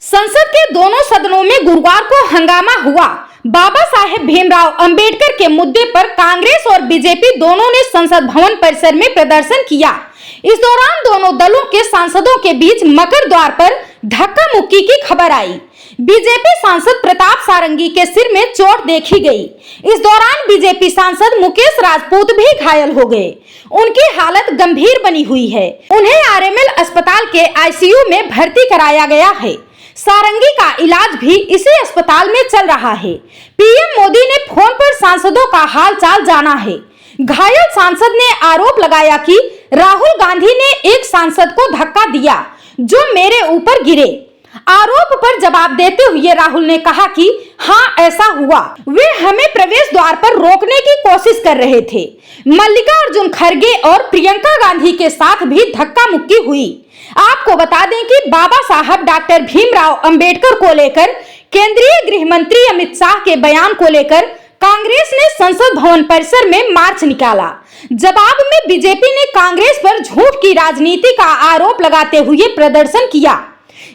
संसद के दोनों सदनों में गुरुवार को हंगामा हुआ। बाबा साहेब भीमराव अंबेडकर के मुद्दे पर कांग्रेस और बीजेपी दोनों ने संसद भवन परिसर में प्रदर्शन किया। इस दौरान दोनों दलों के सांसदों के बीच मकर द्वार पर धक्का मुक्की की खबर आई। बीजेपी सांसद प्रताप सारंगी के सिर में चोट देखी गई। इस दौरान बीजेपी सांसद मुकेश राजपूत भी घायल हो गए। उनकी हालत गंभीर बनी हुई है। उन्हें आरएमएल अस्पताल के आईसीयू में भर्ती कराया गया है। सारंगी का इलाज भी इसी अस्पताल में चल रहा है। पीएम मोदी ने फोन पर सांसदों का हालचाल जाना है। घायल सांसद ने आरोप लगाया कि राहुल गांधी ने एक सांसद को धक्का दिया जो मेरे ऊपर गिरे। आरोप पर जवाब देते हुए राहुल ने कहा कि हाँ, ऐसा हुआ। वे हमें प्रवेश द्वार पर रोकने की कोशिश कर रहे थे। मल्लिकार्जुन खड़गे और प्रियंका गांधी के साथ भी धक्का मुक्की हुई। आपको बता दें कि बाबा साहब डॉक्टर भीमराव अंबेडकर को लेकर केंद्रीय गृह मंत्री अमित शाह के बयान को लेकर कांग्रेस ने संसद भवन परिसर में मार्च निकाला। जवाब में बीजेपी ने कांग्रेस पर झूठ की राजनीति का आरोप लगाते हुए प्रदर्शन किया।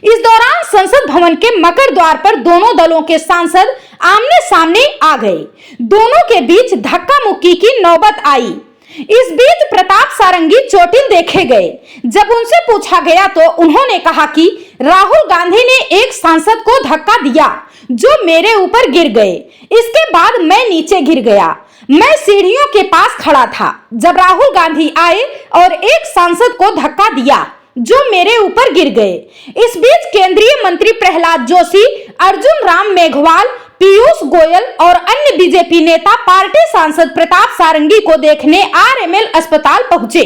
इस दौरान संसद भवन के मकर द्वार पर दोनों दलों के सांसद आमने सामने आ गए। दोनों के बीच धक्का मुक्की की नौबत आई। इस बीच प्रताप सारंगी चोटिल देखे गए। जब उनसे पूछा गया तो उन्होंने कहा कि राहुल गांधी ने एक सांसद को धक्का दिया जो मेरे ऊपर गिर गए। इसके बाद मैं नीचे गिर गया। मैं सीढ़ियों के पास खड़ा था जब राहुल गांधी आए और एक सांसद को धक्का दिया जो मेरे ऊपर गिर गए। इस बीच केंद्रीय मंत्री प्रहलाद जोशी, अर्जुन राम मेघवाल, पीयूष गोयल और अन्य बीजेपी नेता पार्टी सांसद प्रताप सारंगी को देखने आरएमएल अस्पताल पहुंचे।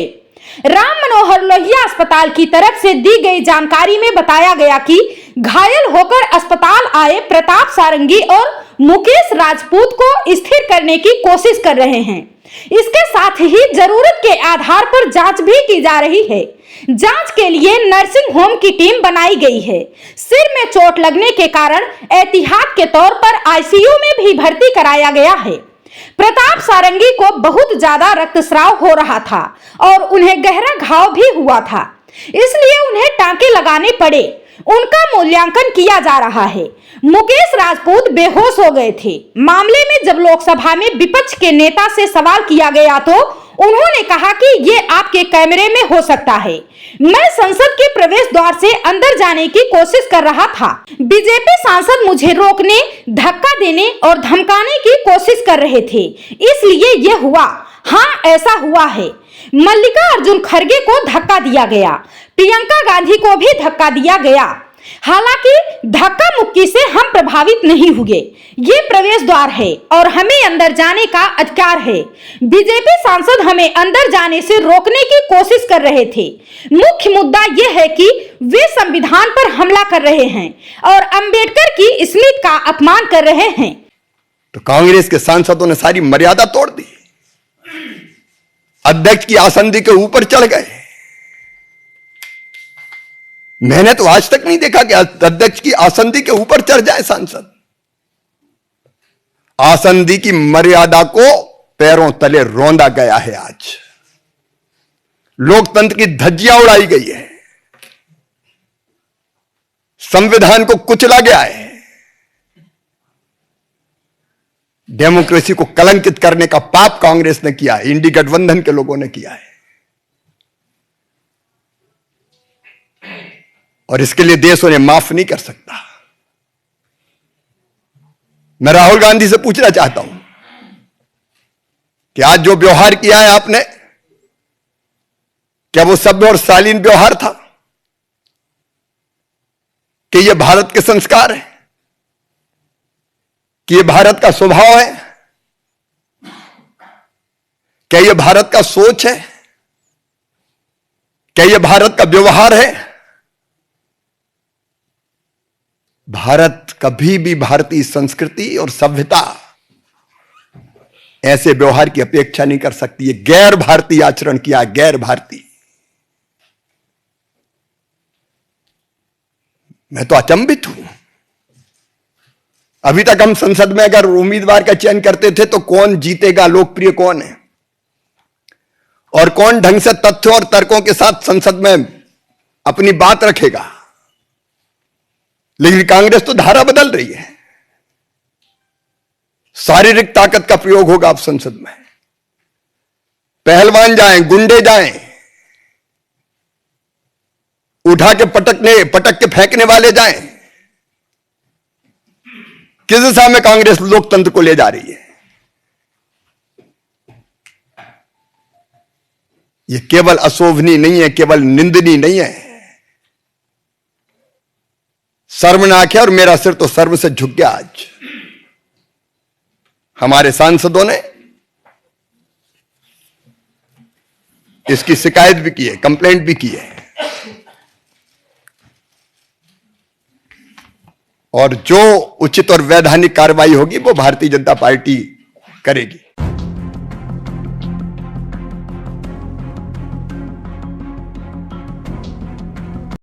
राम मनोहर लोहिया अस्पताल की तरफ से दी गई जानकारी में बताया गया कि घायल होकर अस्पताल आए प्रताप सारंगी और मुकेश राजपूत को स्थिर करने की कोशिश कर रहे हैं। इसके साथ ही जरूरत के आधार पर जांच भी की जा रही है। जांच के लिए नर्सिंग होम की टीम बनाई गई है। सिर में चोट लगने के कारण एहतियात के तौर पर आईसीयू में भी भर्ती कराया गया है। प्रताप सारंगी को बहुत ज्यादा रक्तस्राव हो रहा था और उन्हें गहरा घाव भी हुआ था, इसलिए उन्हें टांके लगाने पड़े। उनका मूल्यांकन किया जा रहा है। मुकेश राजपूत बेहोश हो गए थे। मामले में जब लोकसभा में विपक्ष के नेता से सवाल किया गया तो उन्होंने कहा कि ये आपके कैमरे में हो सकता है। मैं संसद के प्रवेश द्वार से अंदर जाने की कोशिश कर रहा था। बीजेपी सांसद मुझे रोकने, धक्का देने और धमकाने की कोशिश कर रहे थे, इसलिए ये हुआ। हाँ, ऐसा हुआ है। मल्लिकार्जुन खड़गे को धक्का दिया गया। प्रियंका गांधी को भी धक्का दिया गया। हालांकि धक्का मुक्की से हम प्रभावित नहीं हुए। ये प्रवेश द्वार है और हमें अंदर जाने का अधिकार है। बीजेपी सांसद हमें अंदर जाने से रोकने की कोशिश कर रहे थे। मुख्य मुद्दा यह है कि वे संविधान पर हमला कर रहे हैं और अंबेडकर की स्मृति का अपमान कर रहे हैं। तो कांग्रेस के सांसदों ने सारी मर्यादा तोड़ दी, अध्यक्ष की आसंदी के ऊपर चढ़ गए। मैंने तो आज तक नहीं देखा कि अध्यक्ष की आसंदी के ऊपर चढ़ जाए सांसद। आसंदी की मर्यादा को पैरों तले रौंदा गया है। आज लोकतंत्र की धज्जियां उड़ाई गई है, संविधान को कुचला गया है। डेमोक्रेसी को कलंकित करने का पाप कांग्रेस ने किया है, इंडी गठबंधन के लोगों ने किया है। और इसके लिए देश उन्हें माफ नहीं कर सकता। मैं राहुल गांधी से पूछना चाहता हूं कि आज जो व्यवहार किया है आपने, क्या वो सभ्य और शालीन व्यवहार था? कि ये भारत के संस्कार है? कि ये भारत का स्वभाव है? क्या ये भारत का सोच है? क्या ये भारत का व्यवहार है? भारत कभी भी भारतीय संस्कृति और सभ्यता ऐसे व्यवहार की अपेक्षा नहीं कर सकती। ये गैर भारतीय आचरण किया, गैर भारतीय। मैं तो अचंभित हूं। अभी तक हम संसद में अगर उम्मीदवार का चयन करते थे तो कौन जीतेगा, लोकप्रिय कौन है और कौन ढंग से तथ्यों और तर्कों के साथ संसद में अपनी बात रखेगा। लेकिन कांग्रेस तो धारा बदल रही है। शारीरिक ताकत का प्रयोग होगा अब संसद में, पहलवान जाएं, गुंडे जाएं, उठा के पटक के फेंकने वाले जाएं। किस दिशा में कांग्रेस लोकतंत्र को ले जा रही है? यह केवल अशोभनीय नहीं है, केवल निंदनीय नहीं है, शर्मनाक है। और मेरा सिर तो सर्व से झुक गया आज। हमारे सांसदों ने इसकी शिकायत भी की है, कंप्लेंट भी की है, और जो उचित और वैधानिक कार्रवाई होगी वो भारतीय जनता पार्टी करेगी।